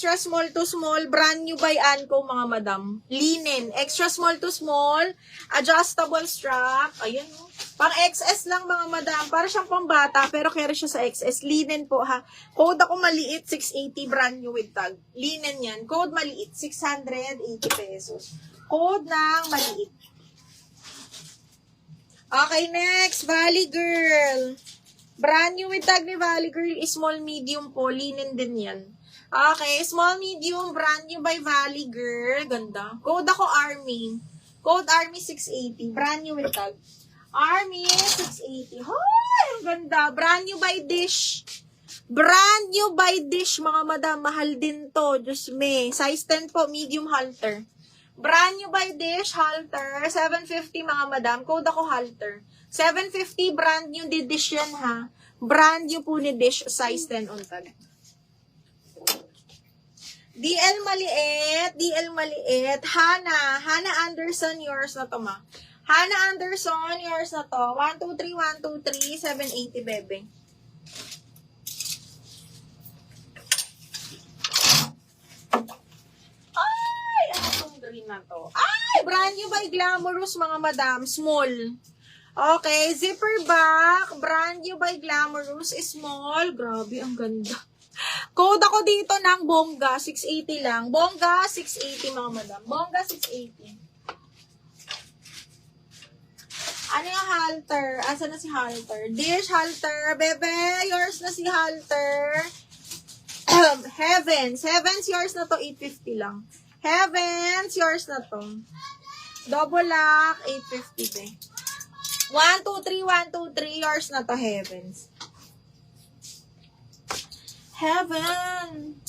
extra small to small, brand new by Anco, mga madam. Linen, extra small to small, adjustable strap. Ayun, oh. Pang XS lang, mga madam. Para siyang pambata, pero carry siya sa XS. Linen po, ha. Code ako maliit, 680, brand new with tag. Linen yan. Code maliit, 680 pesos. Code ng maliit. Okay, next, Valley Girl. Brand new with tag ni Valley Girl is small medium po. Linen din yan. Okay, small medium, brand new by Valley Girl. Ganda. Code ako Army. Code Army 680. Brand new with tag. Army 680. Hoy, ang ganda. Brand new by Dish. Brand new by Dish, mga madam. Mahal din to. Diyos me. Size 10 po, medium halter. Brand new by Dish, halter. 750, mga madam. Code ako halter. 750, brand new di Dish yan, ha. Brand new po ni Dish, size 10 on tag. DL maliit. Hana Anderson, yours na to, ma. Hana Anderson, yours na to. 123, 780, bebe. Na to. Ay, brand new by Glamorous, mga madam, small. Okay, zipper back, brand new by Glamorous, small. Grabe, ang ganda. Code ako dito ng Bongga, 680 lang. Bongga, 680, mga madam. Bongga, 680. Ano yung halter? Asa na si halter? Dish halter, bebe, yours na si halter. Heavens, yours na to, 850 lang. Heavens, yours na to. Double lock, 850 be. 123, yours na to, Heavens. Heaven.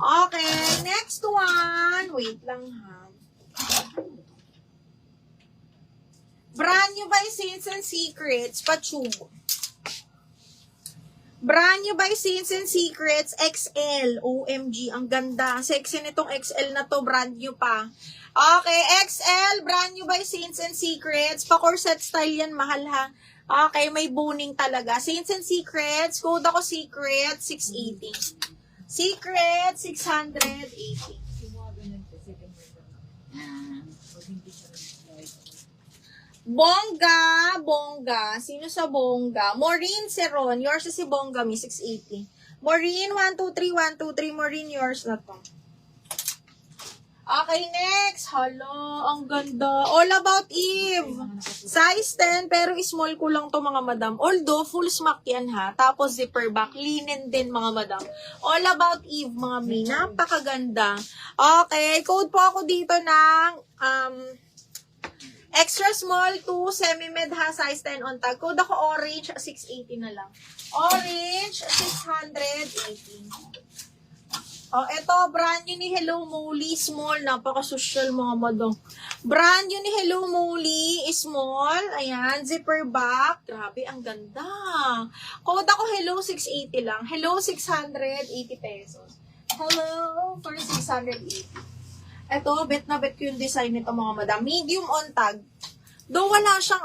Okay, next one. Wait lang, ha. Brand new by Sins and Secrets, Pachug. Brand new by Sins and Secrets, XL. OMG, ang ganda. Sexy nitong XL na to, brand new pa. Okay, XL, brand new by Sins and Secrets. Pa-corset style yan, mahal, ha. Okay, may boning talaga. Sins and Secrets, code ako Secret, 680. Secret, 680. Bongga. Sino sa Bongga? Maureen Seron. Yours si Bongga, mi 680. Maureen, 123. Maureen, yours na to. Okay, next. Hello, ang ganda. All About Eve. Size 10, pero small ko lang to, mga madam. Although, full smack yan, ha. Tapos, zipper back. Linen din, mga madam. All About Eve, mga mi. Napakaganda. Okay, code po ako dito ng, extra small to semi-med, ha, size 10 on tag. Code ako orange, 680 na lang. Orange, 680. Oh, eto, brand new ni Hello Molly, small. Napaka-social, mga madam. Brand new ni Hello Molly, small. Ayan, zipper back. Grabe, ang ganda. Code ako Hello 680 lang. Hello 680 pesos. Hello for 680. Eto, bet na bet ko yung design nito, mga madam. Medium on tag. Though wala siyang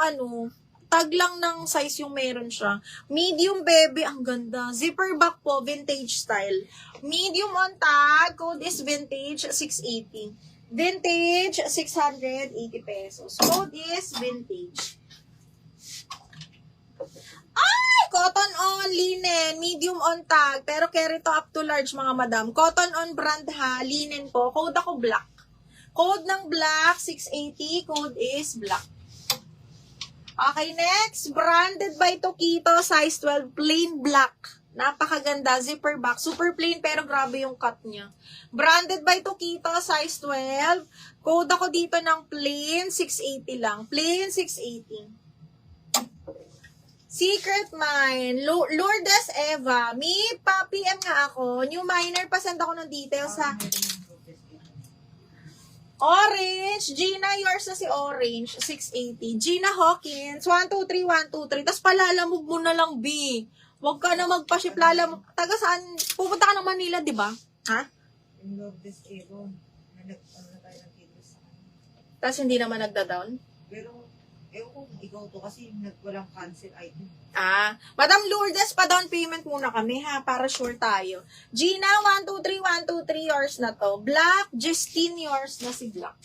tag lang ng size yung meron siya. Medium, baby, ang ganda. Zipper back po, vintage style. Medium on tag, code is vintage, 680. Vintage, 680 pesos. Code is vintage. Ay! Cotton on, linen, medium on tag. Pero carry to up to large, mga madam. Cotton on brand, ha, linen po. Code ako black. Code ng black, 680. Code is black. Okay, next. Branded by Tokito, size 12, plain black. Napakaganda, zipper back. Super plain, pero grabe yung cut niya. Branded by Tokito, size 12. Code ako dito ng plain, 680 lang. Plain, 680. Secret Mine, Lourdes Eva. May pa-PM nga ako. New minor, pasend ako ng details, ha. Orange, Gina, yours na si Orange, 680. Gina Hawkins, 123. Tapos palalamog mo na lang, B. Huwag ka na magpa-ship, lalamog. Taga saan? Pupunta ka ng Manila, di ba? Ha? In love this Avon. Nagtang na tayo ng kilos sa kanya. Tapos hindi naman nagda-down? Pero, Ewan ko kung ikaw to kasi walang cancel item. Madam Lourdes, pa down payment muna kami ha, para sure tayo. Gina, 123, yours na to. Black, Justine, yours na si Black.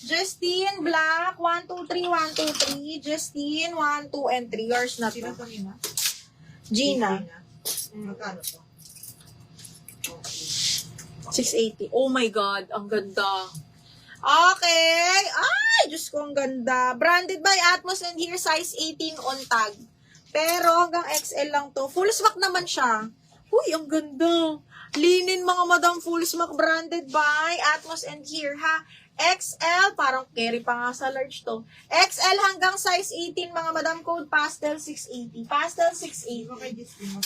Justine, Black, 123. Justine, 1, 2, and 3, yours na Sino to. to Nina? Gina, Magkano to? Okay. 680. Oh my God, ang ganda. Okay. Ay, Diyos ko, ang ganda. Branded by Atmos and here, size 18 on tag. Pero hanggang XL lang to. Full smock naman siya. Uy, ang ganda. Linin mga madam, full smock, branded by Atmos and here, ha. XL, parang carry pa nga sa large to. XL hanggang size 18, mga madam, code pastel 680. Pastel 680. Okay, this thing mo.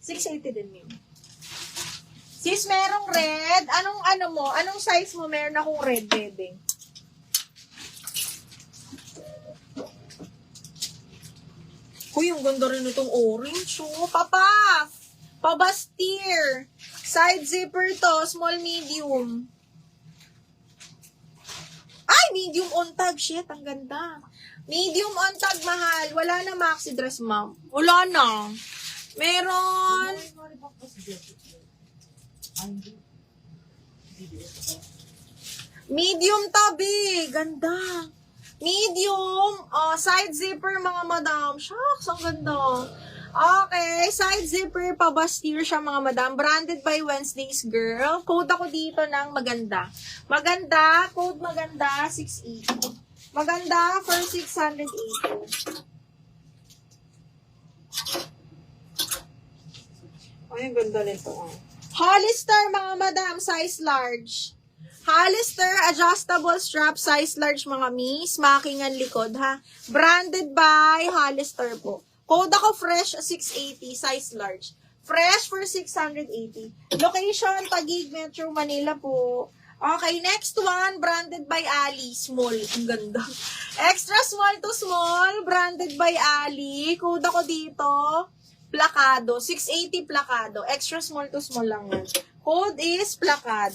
680 din yun. Sis, merong red. Anong size mo? Meron akong red, bebe. Uy, ang ganda rin itong orange. Oh, papa! Pabastir. Side zipper to. Small, medium. Ay, medium on tag. Shit, ang ganda. Medium on tag, mahal. Wala na maxi dress, ma'am. Wala na. Meron. Medium tabi. Ganda. Medium. Side zipper, mga madam. Shucks, ang ganda. Okay, side zipper, pabastir siya, mga madam. Branded by Wednesdays Girl. Code ako dito ng maganda. Maganda, code maganda, 680. Maganda for 680. Ay, ang ganda nito. Hollister, mga madam, size large. Hollister, adjustable strap, size large, mga miss. Makingan likod, ha. Branded by Hollister po. Code ako fresh, 680, size large. Fresh for 680. Location, Taguig, Metro Manila po. Okay, next one, branded by Ali, small. Ang ganda. Extra small to small, branded by Ali. Code ako dito. Plakado. 680 plakado. Extra small to small lang yan. Code is plakado.